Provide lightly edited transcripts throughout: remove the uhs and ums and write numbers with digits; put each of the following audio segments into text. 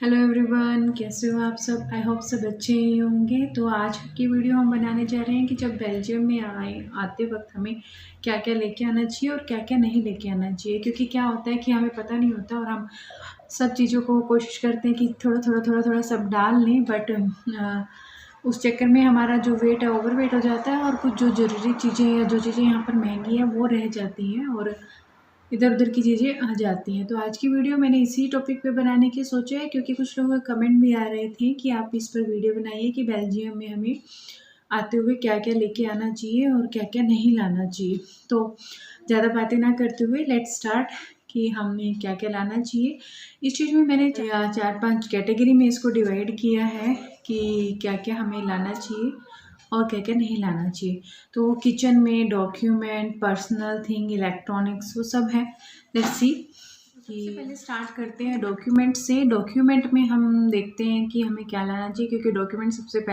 Hello everyone, कैसे हो आप सब। आई होप सब अच्छे ही होंगे। तो आज की वीडियो हम बनाने जा रहे हैं कि जब बेल्जियम में आते वक्त हमें क्या क्या लेके आना चाहिए और क्या क्या नहीं लेके आना चाहिए। क्योंकि क्या होता है कि हमें पता नहीं होता और हम सब चीज़ों को कोशिश करते हैं कि थोड़ा थोड़ा थोड़ा थोड़ा सब डाल लें, बट उस चक्कर में हमारा जो वेट है ओवर वेट हो जाता है और कुछ जो ज़रूरी चीज़ें या जो चीज़ें यहाँ पर महंगी हैं वो रह जाती हैं और इधर उधर की चीज़ें आ जाती हैं। तो आज की वीडियो मैंने इसी टॉपिक पे बनाने की सोचा है, क्योंकि कुछ लोगों के कमेंट भी आ रहे थे कि आप इस पर वीडियो बनाइए कि बेल्जियम में हमें आते हुए क्या क्या लेके आना चाहिए और क्या क्या नहीं लाना चाहिए। तो ज़्यादा बातें ना करते हुए लेट्स स्टार्ट कि हमें क्या क्या लाना चाहिए। इस चीज़ में मैंने चार पांच कैटेगरी में इसको डिवाइड किया है कि क्या क्या हमें लाना चाहिए और क्या क्या नहीं लाना चाहिए। तो किचन में डॉक्यूमेंट, पर्सनल थिंग, इलेक्ट्रॉनिक्स, वो सब है। लेट्स सी कि पहले स्टार्ट करते हैं डॉक्यूमेंट से। डॉक्यूमेंट में हम देखते हैं कि हमें क्या लाना चाहिए, क्योंकि डॉक्यूमेंट सबसे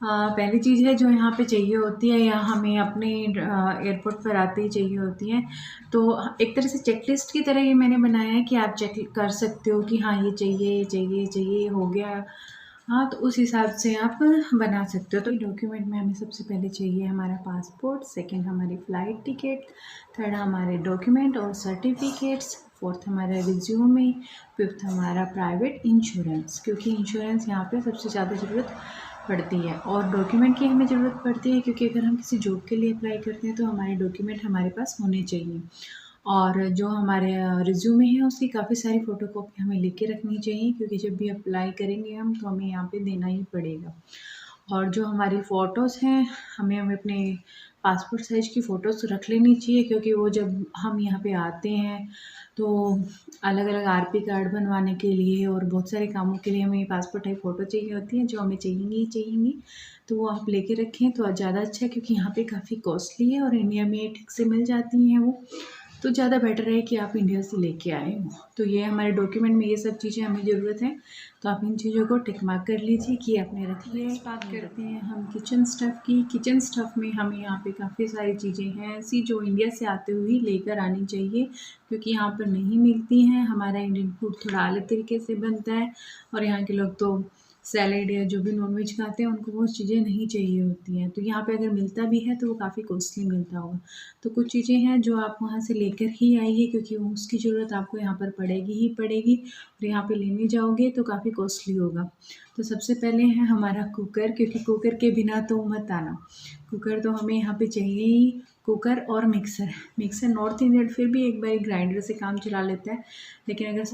पहली चीज़ है जो यहाँ पे चाहिए होती है या हमें अपने एयरपोर्ट पर आते ही चाहिए होती है। तो एक तरह से चेकलिस्ट की तरह ये मैंने बनाया है कि आप चेक कर सकते हो कि हाँ ये चाहिए ये चाहिए ये चाहिए, हो गया। हाँ, तो उस हिसाब से आप बना सकते हो। तो डॉक्यूमेंट में हमें सबसे पहले चाहिए हमारा पासपोर्ट, सेकंड हमारी फ़्लाइट टिकट, थर्ड हमारे डॉक्यूमेंट और सर्टिफिकेट्स, फोर्थ हमारा रिज्यूमे, फिफ्थ हमारा प्राइवेट इंश्योरेंस, क्योंकि इंश्योरेंस यहाँ पे सबसे ज़्यादा ज़रूरत पड़ती है। और डॉक्यूमेंट की हमें ज़रूरत पड़ती है क्योंकि अगर हम किसी जॉब के लिए अप्लाई करते हैं तो हमारे डॉक्यूमेंट हमारे पास होने चाहिए। और जो हमारे रिज्यूमे है उसकी काफ़ी सारी फ़ोटोकॉपी हमें लेके रखनी चाहिए, क्योंकि जब भी अप्लाई करेंगे हम तो हमें यहाँ पे देना ही पड़ेगा। और जो हमारी फ़ोटोज़ हैं हमें अपने पासपोर्ट साइज़ की फ़ोटोज़ रख लेनी चाहिए, क्योंकि वो जब हम यहाँ पे आते हैं तो अलग अलग आरपी कार्ड बनवाने के लिए और बहुत सारे कामों के लिए हमें पासपोर्ट टाइप फ़ोटो चाहिए होती है, जो हमें चाहिए ही चाहिए। तो वो आप लेके रखें तो ज़्यादा अच्छा है, क्योंकि यहाँ पे काफ़ी कॉस्टली है और इंडिया में ठीक से मिल जाती हैं वो। तो ज़्यादा बेटर है कि आप इंडिया से लेके आए हो। तो ये हमारे डॉक्यूमेंट में ये सब चीज़ें हमें ज़रूरत है। तो आप इन चीज़ों को टिक मार्क कर लीजिए कि आपने रख लिया है। बात करते हैं हम किचन स्टफ़ की। किचन स्टफ़ में हमें यहाँ पे काफ़ी सारी चीज़ें हैं ऐसी जो इंडिया से आते हुए लेकर आनी चाहिए, क्योंकि यहाँ पर नहीं मिलती हैं। हमारा इंडियन फूड थोड़ा अलग तरीके से बनता है और यहाँ के लोग तो सैलेड या जो भी नॉनवेज खाते हैं उनको वो चीज़ें नहीं चाहिए होती हैं। तो यहाँ पे अगर मिलता भी है तो वो काफ़ी कॉस्टली मिलता होगा। तो कुछ चीज़ें हैं जो आप वहाँ से लेकर ही आइए, क्योंकि उसकी ज़रूरत आपको यहाँ पर पड़ेगी ही पड़ेगी और यहाँ पे लेने जाओगे तो काफ़ी कॉस्टली होगा। तो सबसे पहले है हमारा कुकर, क्योंकि कुकर के बिना तो मत आना। कुकर तो हमें यहाँ पे चाहिए ही। कुकर और मिक्सर। मिक्सर नॉर्थ इंडियन फिर भी एक बार ग्राइंडर से काम चला लेता है, लेकिन अगर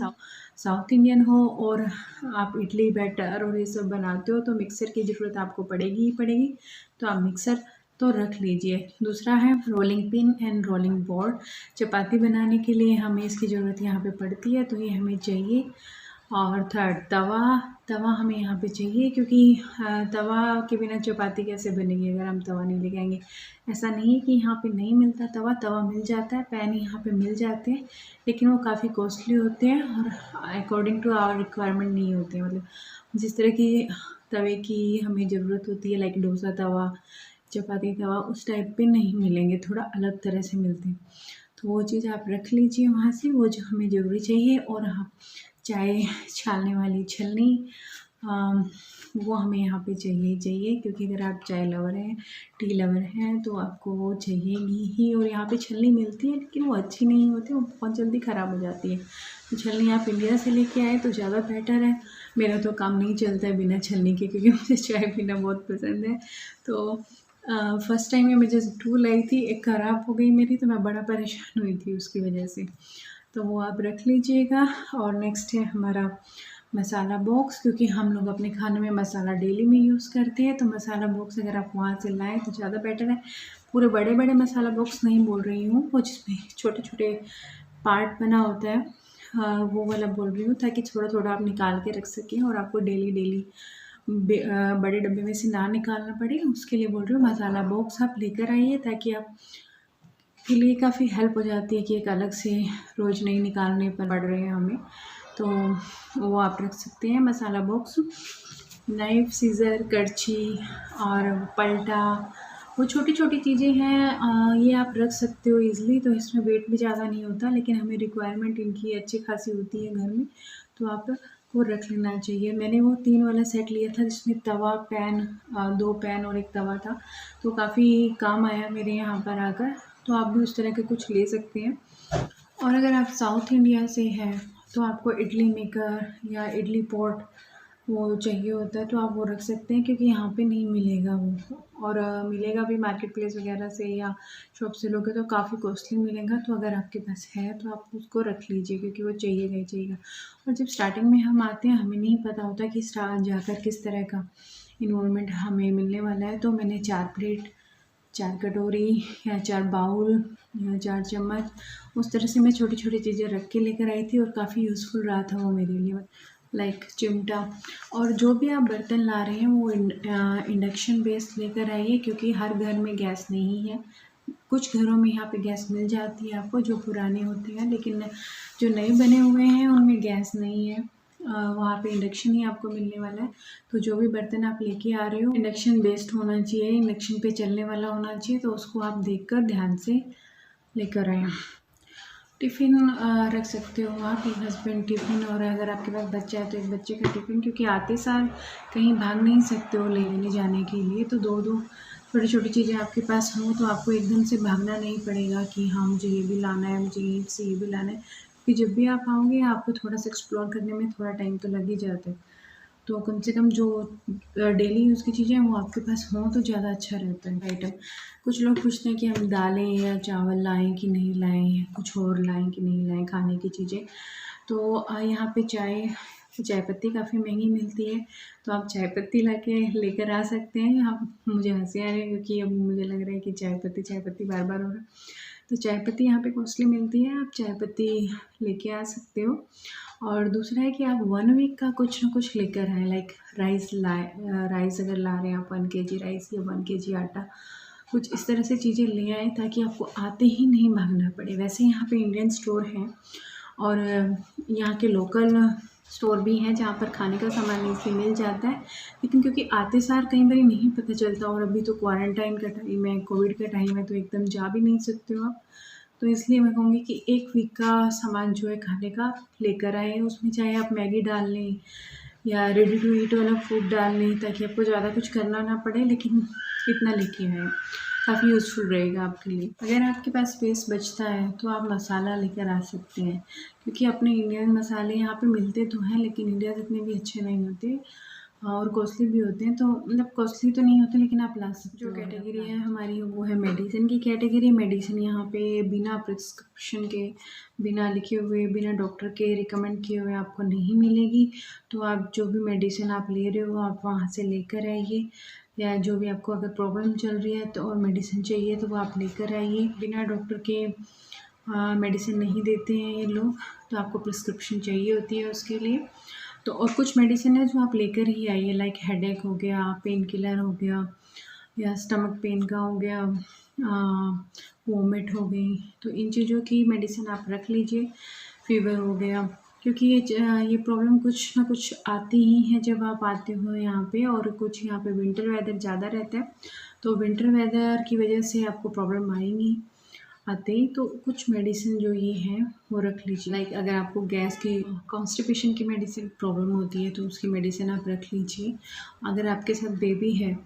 साउथ इंडियन हो और आप इडली बैटर और ये सब बनाते हो तो मिक्सर की ज़रूरत आपको पड़ेगी ही पड़ेगी। तो आप मिक्सर तो रख लीजिए। दूसरा है rolling pin and rolling board. चपाती बनाने के लिए हमें इसकी ज़रूरत यहाँ पे पड़ती है, तो ये हमें चाहिए। और थर्ड तवा। तवा हमें यहाँ पे चाहिए, क्योंकि तवा के बिना चपाती कैसे बनेगी अगर हम तवा नहीं लेके आएंगे। ऐसा नहीं है कि यहाँ पे नहीं मिलता तवा, तवा मिल जाता है। पैन यहाँ पे मिल जाते हैं, लेकिन वो काफ़ी कॉस्टली होते हैं और अकॉर्डिंग टू आवर रिक्वायरमेंट नहीं होते हैं। मतलब जिस तरह की तवे की हमें ज़रूरत होती है, लाइक डोसा तवा, चपाती तवा, उस टाइप पे नहीं मिलेंगे, थोड़ा अलग तरह से मिलते हैं। तो वो चीज़ आप रख लीजिए वहाँ से, वो जो हमें ज़रूरी चाहिए। और हाँ, चाय छानने वाली छलनी, वो हमें यहाँ पे चाहिए चाहिए, क्योंकि अगर आप चाय लवर हैं, टी लवर हैं, तो आपको वो चाहिएगी ही। और यहाँ पे छलनी मिलती है लेकिन वो अच्छी नहीं होती, वो बहुत जल्दी ख़राब हो जाती है। तो छलनी आप इंडिया से लेके आए तो ज़्यादा बेटर है। मेरा तो काम नहीं चलता है बिना छलनी के, क्योंकि मुझे चाय पीना बहुत पसंद है। तो फर्स्ट टाइम में मुझे टू लाई थी, एक ख़राब हो गई मेरी, तो मैं बड़ा परेशान हुई थी उसकी वजह से। तो वो आप रख लीजिएगा। और नेक्स्ट है हमारा मसाला बॉक्स, क्योंकि हम लोग अपने खाने में मसाला डेली में यूज़ करते हैं। तो मसाला बॉक्स अगर आप वहाँ से लाएँ तो ज़्यादा बेटर है। पूरे बड़े बड़े मसाला बॉक्स नहीं बोल रही हूँ, वो जिसमें छोटे छोटे पार्ट बना होता है, वो वाला बोल रही हूँ, ताकि थोड़ा थोड़ा आप निकाल के रख सकें और आपको डेली डेली बड़े डब्बे में से ना निकालना पड़े। उसके लिए बोल रही हूँ मसाला बॉक्स आप लेकर आइए, ताकि आप के लिए काफ़ी हेल्प हो जाती है कि एक अलग से रोज़ नहीं निकालने पड़ रहे हैं हमें। तो वो आप रख सकते हैं मसाला बॉक्स। नाइफ़, सीज़र, करछी और पलटा, वो छोटी छोटी चीज़ें हैं, ये आप रख सकते हो ईज़िली। तो इसमें वेट भी ज़्यादा नहीं होता, लेकिन हमें रिक्वायरमेंट इनकी अच्छी खासी होती है घर में, तो आप वो रख लेना चाहिए। मैंने वो 3 वाला सेट लिया था जिसमें तवा, पैन 2 पैन और 1 तवा था, तो काफ़ी काम आया मेरे यहाँ पर आकर। तो आप भी उस तरह के कुछ ले सकते हैं। और अगर आप साउथ इंडिया से हैं तो आपको इडली मेकर या इडली पॉट वो चाहिए होता है, तो आप वो रख सकते हैं, क्योंकि यहाँ पे नहीं मिलेगा वो। और मिलेगा भी मार्केट प्लेस वगैरह से या शॉप से लोगे तो काफ़ी कॉस्टली मिलेगा। तो अगर आपके पास है तो आप उसको रख लीजिए, क्योंकि वो चाहिएगा ही चाहिएगा। और जब स्टार्टिंग में हम आते हैं हमें नहीं पता होता कि जाकर किस तरह का इन्वॉल्वमेंट हमें मिलने वाला है। तो मैंने 4 प्लेट, 4 कटोरी या 4 बाउल या 4 चम्मच, उस तरह से मैं छोटी-छोटी चीज़ें रख के लेकर आई थी और काफ़ी यूज़फुल रहा था वो मेरे लिए। लाइक चिमटा। और जो भी आप बर्तन ला रहे हैं वो इंडक्शन बेस्ड लेकर आइए, क्योंकि हर घर में गैस नहीं है। कुछ घरों में यहाँ पे गैस मिल जाती है आपको जो पुराने होते हैं, लेकिन जो नए बने हुए हैं उनमें गैस नहीं है। वहाँ पे इंडक्शन ही आपको मिलने वाला है। तो जो भी बर्तन आप लेके आ रहे हो इंडक्शन बेस्ड होना चाहिए, इंडक्शन पे चलने वाला होना चाहिए। तो उसको आप देखकर ध्यान से लेकर आएँ। टिफ़िन रख सकते हो आप, एक हस्बैंड टिफ़िन, और अगर आपके पास बच्चा है तो एक बच्चे का टिफ़िन, क्योंकि आते साल कहीं भाग नहीं सकते हो लेने जाने के लिए। तो 2-2 छोटी-छोटी चीज़ें आपके पास हों तो आपको एकदम से भागना नहीं पड़ेगा कि हाँ मुझे ये भी लाना है, मुझे यहीं से ये भी लाना है। क्योंकि जब भी आप आओगे आपको थोड़ा-सा एक्सप्लोर करने में थोड़ा टाइम तो लग ही जाता है। तो कम से कम जो डेली यूज़ की चीज़ें हैं वो आपके पास हों तो ज़्यादा अच्छा रहता है आइटम। कुछ लोग पूछते हैं कि हम दालें या चावल लाएँ कि नहीं लाएँ, कुछ और लाएँ कि नहीं लाएँ खाने की चीज़ें। तो यहाँ पे चाय पत्ती काफ़ी महंगी मिलती है, तो आप चाय पत्ती लाके लेकर आ सकते हैं। यहाँ मुझे हँसी आ रही है क्योंकि अब मुझे लग रहा है कि चाय पत्ती बार-बार हो रहा है। तो चाय पत्ती यहाँ पे कॉस्टली मिलती है, आप चाय पत्ती लेके आ सकते हो। और दूसरा है कि आप 1 वीक का कुछ ना कुछ लेकर आएँ, लाइक राइस अगर ला रहे हैं आप 1 केजी राइस या 1 केजी आटा, कुछ इस तरह से चीज़ें ले आएँ ताकि आपको आते ही नहीं भागना पड़े। वैसे यहाँ पे इंडियन स्टोर हैं और यहाँ के लोकल स्टोर भी हैं जहाँ पर खाने का सामान ईज़िली मिल जाता है। लेकिन क्योंकि आते सार कई बारी नहीं पता चलता, और अभी तो क्वारंटाइन का टाइम है, कोविड का टाइम है, तो एकदम जा भी नहीं सकते हो आप। तो इसलिए मैं कहूँगी कि 1 वीक का सामान जो है खाने का लेकर आएँ। उसमें चाहे आप मैगी डाल लें या रेडी टू ईट वाला फूड डाल लें, ताकि आपको ज़्यादा कुछ करना ना पड़े, लेकिन इतना लेके आएँ। काफ़ी यूज़फुल रहेगा आपके लिए। अगर आपके पास स्पेस बचता है तो आप मसाला लेकर आ सकते हैं, क्योंकि अपने इंडियन मसाले यहाँ पे मिलते तो हैं, लेकिन इंडिया जितने भी अच्छे नहीं होते और कॉस्टली भी होते हैं। तो मतलब कॉस्टली तो नहीं होते, लेकिन आप ला सकते हो। जो कैटेगरी है हमारी वो है मेडिसिन की कैटेगरी। मेडिसिन यहाँ पे बिना प्रिस्क्रिप्शन के, बिना लिखे हुए, बिना डॉक्टर के रिकमेंड किए हुए आपको नहीं मिलेगी। तो आप जो भी मेडिसिन आप ले रहे हो आप वहाँ से लेकर आइए, या जो भी आपको अगर प्रॉब्लम चल रही है तो और मेडिसिन चाहिए तो वो आप लेकर आइए। बिना डॉक्टर के मेडिसिन नहीं देते हैं ये लोग, तो आपको प्रिस्क्रिप्शन चाहिए होती है उसके लिए। तो और कुछ मेडिसिन है जो आप लेकर ही आइए, लाइक हेडेक हो गया, पेन किलर हो गया, या स्टमक पेन का हो गया, वोमिट हो गई। तो इन चीज़ों की मेडिसिन आप रख लीजिए। फ़ीवर हो गया, क्योंकि ये प्रॉब्लम कुछ ना कुछ आती ही है जब आप आते हो यहाँ पे। और कुछ यहाँ पे विंटर वेदर ज़्यादा रहता है, तो विंटर वेदर की वजह से आपको प्रॉब्लम आएंगी आते ही। तो कुछ मेडिसिन जो ये हैं वो रख लीजिए। लाइक अगर आपको गैस की, कॉन्स्टिपेशन की मेडिसिन प्रॉब्लम होती है तो उसकी मेडिसिन आप रख लीजिए। अगर आपके साथ बेबी है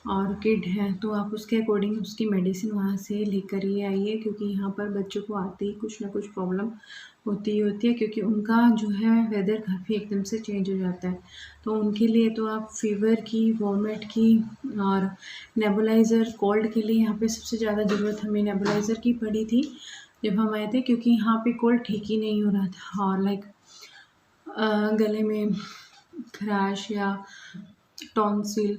और किड है तो आप उसके अकॉर्डिंग उसकी मेडिसिन वहाँ से लेकर ही आइए, क्योंकि यहाँ पर बच्चों को आते ही कुछ ना कुछ प्रॉब्लम होती है, क्योंकि उनका जो है वेदर काफ़ी एकदम से चेंज हो जाता है। तो उनके लिए तो आप फ़ीवर की, वॉमिट की और नेबुलाइज़र, कोल्ड के लिए यहाँ पे सबसे ज़्यादा ज़रूरत हमें नेबुलाइज़र की पड़ी थी जब हम आए थे, क्योंकि यहाँ पे कोल्ड ठीक ही नहीं हो रहा था। और लाइक गले में खराश या टॉन्सिल,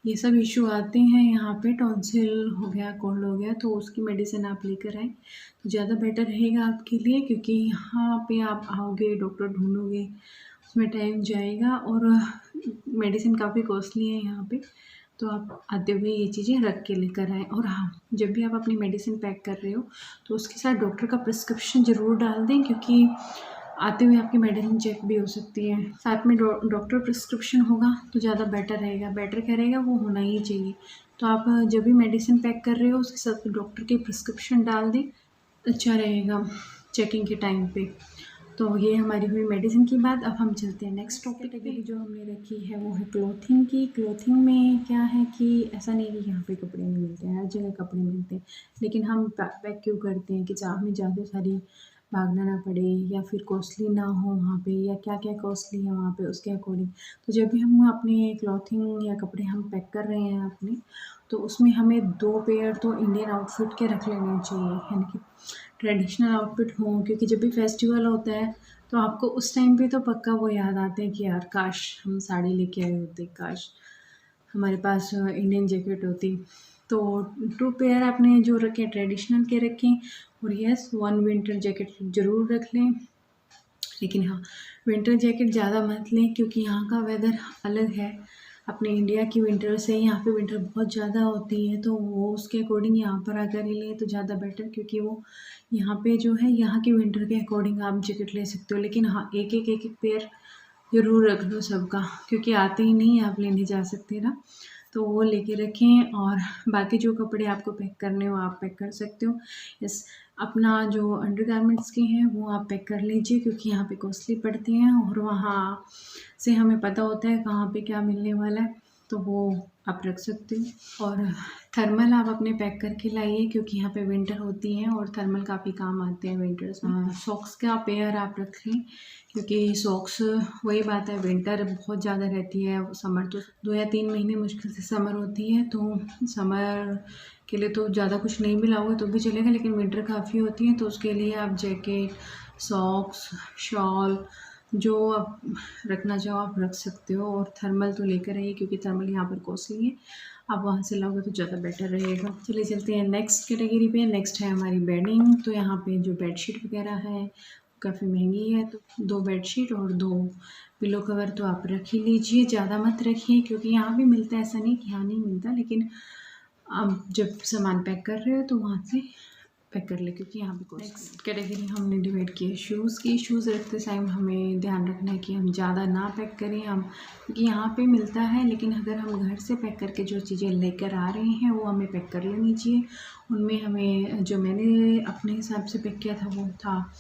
ये सब इशू आते हैं यहाँ पे। टॉन्सिल हो गया, कोल्ड हो गया, तो उसकी मेडिसिन आप लेकर आएँ तो ज़्यादा बेटर रहेगा आपके लिए, क्योंकि यहाँ पे आप आओगे, डॉक्टर ढूँढोगे, उसमें टाइम जाएगा और मेडिसिन काफ़ी कॉस्टली है यहाँ पे। तो आप आते हुए ये चीज़ें रख के लेकर आएँ। और हाँ, जब भी आप अपनी मेडिसिन पैक कर रहे हो तो उसके साथ डॉक्टर का प्रिस्क्रिप्शन ज़रूर डाल दें, क्योंकि आते हुए आपकी मेडिसिन चेक भी हो सकती है। साथ में डॉक्टर प्रिस्क्रिप्शन होगा तो ज़्यादा बेटर रहेगा। बेटर क्या रहेगा, वो होना ही चाहिए। तो आप जब भी मेडिसिन पैक कर रहे हो उसके साथ डॉक्टर की प्रिस्क्रिप्शन डाल दें, अच्छा रहेगा चेकिंग के टाइम पे। तो ये हमारी हुई मेडिसिन की बात। अब हम चलते हैं नेक्स्ट टॉपिक पे। जो हमने रखी है वो है क्लोथिंग की। क्लोथिंग में क्या है कि ऐसा नहीं कि यहाँ पे कपड़े नहीं मिलते हैं, हर जगह कपड़े मिलते हैं, लेकिन हम पैक क्यों करते हैं कि हमें ज़्यादा सारी भागना ना पड़े या फिर कॉस्टली ना हो वहाँ पे, या क्या क्या कॉस्टली है वहाँ पे उसके अकॉर्डिंग। तो जब भी हम अपने क्लॉथिंग या कपड़े हम पैक कर रहे हैं अपने, तो उसमें हमें 2 पेयर तो इंडियन आउटफिट के रख लेने चाहिए, यानी कि ट्रेडिशनल आउटफिट हों, क्योंकि जब भी फेस्टिवल होता है तो आपको उस टाइम पे तो पक्का वो याद आते हैं कि यार काश हम साड़ी लेके आए होते, काश हमारे पास इंडियन जैकेट होती। तो 2 पेयर आपने जो रखे ट्रेडिशनल के रखें, और यस 1 विंटर जैकेट ज़रूर रख लें। लेकिन हाँ, विंटर जैकेट ज़्यादा मत लें क्योंकि यहाँ का वेदर अलग है अपने इंडिया की विंटर से। यहाँ पे विंटर बहुत ज़्यादा होती है, तो वो उसके अकॉर्डिंग यहाँ पर अगर ही लें तो ज़्यादा बेटर, क्योंकि वो यहाँ पे जो है यहाँ की विंटर के अकॉर्डिंग आप जैकेट ले सकते हो। लेकिन हाँ, एक पेयर ज़रूर रख लो सबका, क्योंकि आते ही नहीं आप लेने जा सकते ना, तो वो लेके रखें। और बाकी जो कपड़े आपको पैक करने हो आप पैक कर सकते हो। यस, अपना जो अंडरगारमेंट्स के हैं वो आप पैक कर लीजिए, क्योंकि यहाँ पे कॉस्टली पड़ते हैं और वहाँ से हमें पता होता है कहाँ पे क्या मिलने वाला है, तो वो आप रख सकते हो। और थर्मल आप अपने पैक करके लाइए, क्योंकि यहाँ पे विंटर होती है और थर्मल काफ़ी काम आते हैं विंटर्स में। सॉक्स का पेयर आप रख लें, क्योंकि सॉक्स वही बात है, विंटर बहुत ज़्यादा रहती है, समर तो 2 या 3 महीने मुश्किल से समर होती है, तो समर के लिए तो ज़्यादा कुछ नहीं भी लाओगे तो भी चलेगा, लेकिन विंटर काफ़ी होती है, तो उसके लिए आप जैकेट, सॉक्स, शॉल जो आप रखना चाहो आप रख सकते हो। और थर्मल तो लेकर आइए, क्योंकि थर्मल यहाँ पर कॉस्टली है, आप वहाँ से लाओगे तो ज़्यादा बेटर रहेगा। चलिए चलते हैं नेक्स्ट कैटेगरी पे। नेक्स्ट है हमारी बेडिंग। तो यहाँ पे जो बेडशीट वगैरह है काफ़ी महंगी है, तो 2 बेडशीट और 2 पिलो कवर तो आप रख ही लीजिए, ज़्यादा मत रखिए, क्योंकि यहाँ भी मिलता है, ऐसा नहीं कि यहाँ नहीं मिलता, लेकिन आप जब सामान पैक कर रहे हो तो वहाँ से पैक कर ले, क्योंकि यहाँ पे नेक्स्ट कैटेगरी हमने डिवाइड की है शूज़ की। शूज़ रखते टाइम हमें ध्यान रखना है कि हम ज़्यादा ना पैक करें हम, क्योंकि यहाँ पे मिलता है, लेकिन अगर हम घर से पैक करके जो चीज़ें लेकर आ रहे हैं वो हमें पैक कर लेनी चाहिए। उनमें हमें जो मैंने अपने हिसाब से पैक किया था वो था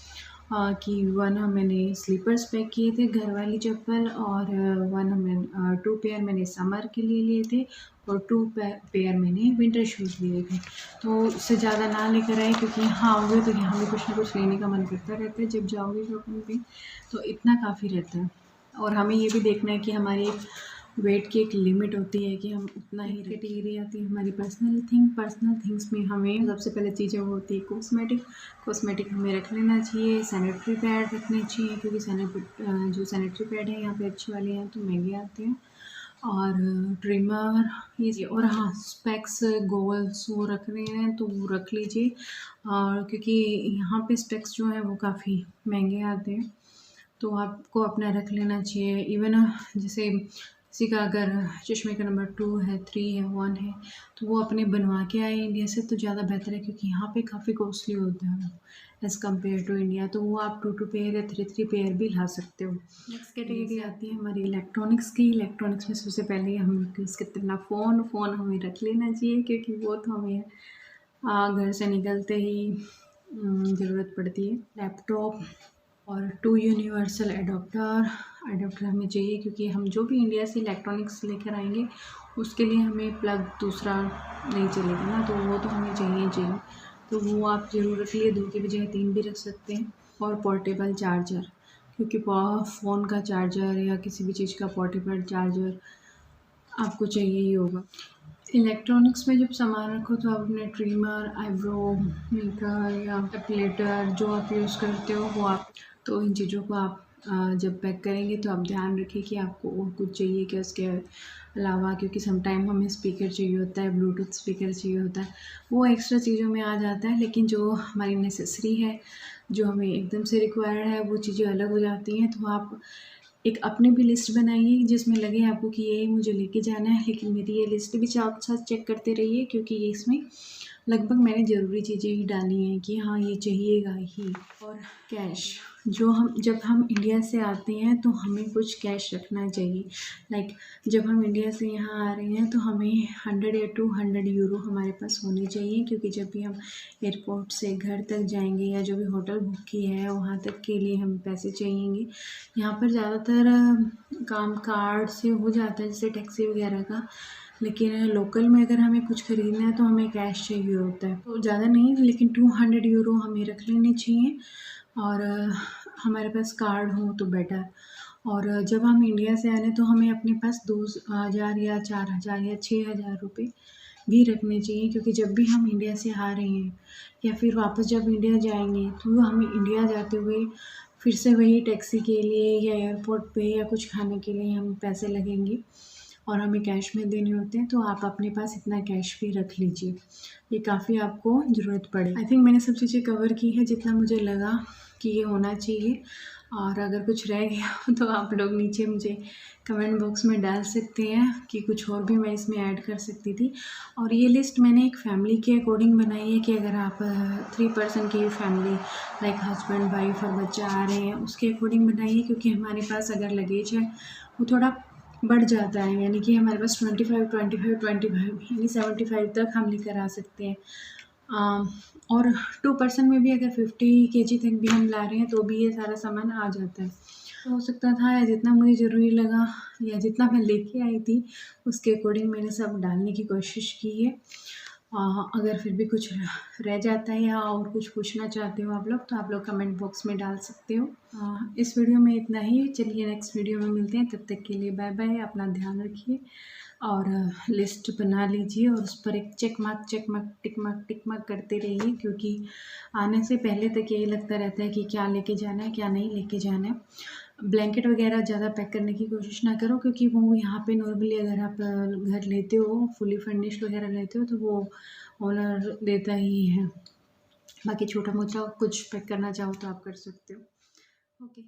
कि 1 मैंने स्लीपर्स पैक किए थे, घर वाली चप्पल, और 2 पेयर मैंने समर के लिए लिए थे, और 2 पेयर मैंने विंटर शूज़ लिए थे। तो उससे ज़्यादा ना लेकर आए, क्योंकि यहाँ आओगे तो यहाँ भी कुछ ना कुछ लेने का मन करता रहता है जब जाओगे शॉपिंग पे, तो इतना काफ़ी रहता है। और हमें ये भी देखना है कि हमारी वेट की एक लिमिट होती है कि हम उतना ही। कैटेगरी आती है हमारी पर्सनल थिंग्स में हमें सबसे पहले चीज़ें वो होती है कॉस्मेटिक हमें रख लेना चाहिए। सैनिटरी पैड रखने चाहिए, क्योंकि जो सैनिटरी पैड है यहाँ पे अच्छे वाले हैं तो महंगे आते हैं। और ट्रिमर ये, और हाँ स्पेक्स गोगल्स वो रख रहे हैं तो वो रख लीजिए, और क्योंकि यहाँ पे स्पेक्स जो है वो काफ़ी महंगे आते हैं, तो आपको अपना रख लेना चाहिए। इवन जैसे किसी का अगर चश्मे का नंबर 2 है, 3 है, 1 है, तो वो अपने बनवा के आए इंडिया से तो ज़्यादा बेहतर है, क्योंकि यहाँ पे काफ़ी कॉस्टली होता है एज़ कम्पेयर टू इंडिया, तो वो आप 2 पेयर या 3 पेयर भी ला सकते हो। नेक्स्ट कैटेगरी आती है हमारी इलेक्ट्रॉनिक्स की। इलेक्ट्रॉनिक्स में सबसे पहले हम यूज़ करते हैं फ़ोन हमें रख लेना चाहिए, क्योंकि वो तो हमें घर से निकलते ही ज़रूरत पड़ती है। लैपटॉप और 2 यूनिवर्सल अडोप्टर हमें चाहिए, क्योंकि हम जो भी इंडिया से इलेक्ट्रॉनिक्स लेकर आएंगे उसके लिए हमें प्लग दूसरा नहीं चलेगा ना, तो वो तो हमें चाहिए, तो वो आप ज़रूर रख लिए। 2 की बजाय 3 भी रख सकते हैं। और पोर्टेबल चार्जर, क्योंकि फ़ोन का चार्जर या किसी भी चीज़ का पोर्टेबल चार्जर आपको चाहिए ही होगा। इलेक्ट्रॉनिक्स में जब सामान रखो तो आप अपने ट्रिमर, आईब्रो मेकर या एपिलेटर जो आप यूज़ करते हो वो आप, तो इन चीज़ों को आप जब पैक करेंगे तो आप ध्यान रखिए कि आपको और कुछ चाहिए क्या उसके अलावा, क्योंकि समटाइम हमें स्पीकर चाहिए होता है, ब्लूटूथ स्पीकर चाहिए होता है, वो एक्स्ट्रा चीज़ों में आ जाता है। लेकिन जो हमारी नेसेसरी है, जो हमें एकदम से रिक्वायर्ड है, वो चीज़ें अलग हो जाती हैं। तो आप एक अपनी भी लिस्ट बनाइए जिसमें लगे आपको कि ये मुझे लेके जाना है, लेकिन मेरी ये लिस्ट भी साथ साथ चेक करते रहिए, क्योंकि ये इसमें लगभग मैंने ज़रूरी चीज़ें ही डाली हैं कि हाँ ये चाहिएगा ही। और कैश, जो हम जब हम इंडिया से आते हैं तो हमें कुछ कैश रखना चाहिए। लाइक जब हम इंडिया से यहाँ आ रहे हैं तो हमें 100 या 200 यूरो हमारे पास होने चाहिए, क्योंकि जब भी हम एयरपोर्ट से घर तक जाएंगे या जो भी होटल बुक किया है वहाँ तक के लिए हमें पैसे चाहिएंगे। यहाँ पर ज़्यादातर काम कार्ड से हो जाता है, जैसे टैक्सी वगैरह का, लेकिन लोकल में अगर हमें कुछ ख़रीदना है तो हमें कैश चाहिए होता है। तो ज़्यादा नहीं, लेकिन 200 यूरो हमें रख लेने चाहिए, और हमारे पास कार्ड हो तो बेटर। और जब हम इंडिया से आ रहे हैं तो हमें अपने पास 2000 या 4000 या 6000 रुपये भी रखने चाहिए, क्योंकि जब भी हम इंडिया से आ रहे हैं या फिर वापस जब इंडिया जाएंगे तो हमें इंडिया जाते हुए फिर से वही टैक्सी के लिए या एयरपोर्ट पे या कुछ खाने के लिए हम पैसे लगेंगे और हमें कैश में देने होते हैं। तो आप अपने पास इतना कैश भी रख लीजिए, ये काफ़ी आपको ज़रूरत पड़े। आई थिंक मैंने सब चीज़ें कवर की है जितना मुझे लगा कि ये होना चाहिए, और अगर कुछ रह गया हो तो आप लोग नीचे मुझे कमेंट बॉक्स में डाल सकते हैं कि कुछ और भी मैं इसमें ऐड कर सकती थी। और ये लिस्ट मैंने एक फैमिली के अकॉर्डिंग बनाई है कि अगर आप 3 पर्सन की फैमिली लाइक हस्बैंड वाइफ और बच्चा आ रहे हैं उसके अकॉर्डिंग बनाई है, क्योंकि हमारे पास अगर लगेज है वो थोड़ा बढ़ जाता है, यानी कि हमारे पास 25 यानी 75 तक हम लेकर आ सकते हैं। और 2 पर्सन में भी अगर 50 केजी तक भी हम ला रहे हैं तो भी ये सारा सामान आ जाता है। तो हो सकता था, या जितना मुझे ज़रूरी लगा या जितना मैं लेके आई थी उसके अकॉर्डिंग मैंने सब डालने की कोशिश की है। अगर फिर भी कुछ रह जाता है या और कुछ पूछना चाहते हो आप लोग तो आप लोग कमेंट बॉक्स में डाल सकते हो। इस वीडियो में इतना ही, चलिए नेक्स्ट वीडियो में मिलते हैं, तब तक के लिए बाय बाय, अपना ध्यान रखिए और लिस्ट बना लीजिए और उस पर एक चेक मार्क टिक मार्क करते रहिए, क्योंकि आने से पहले तक यही लगता रहता है कि क्या लेके जाना है क्या नहीं लेके जाना है। ब्लैंकेट वगैरह ज़्यादा पैक करने की कोशिश ना करो, क्योंकि वो यहाँ पे नॉर्मली अगर आप घर लेते हो फुली फर्निश्ड वगैरह लेते हो तो वो ओनर देता ही है। बाकी छोटा मोटा कुछ पैक करना चाहो तो आप कर सकते हो। ओके।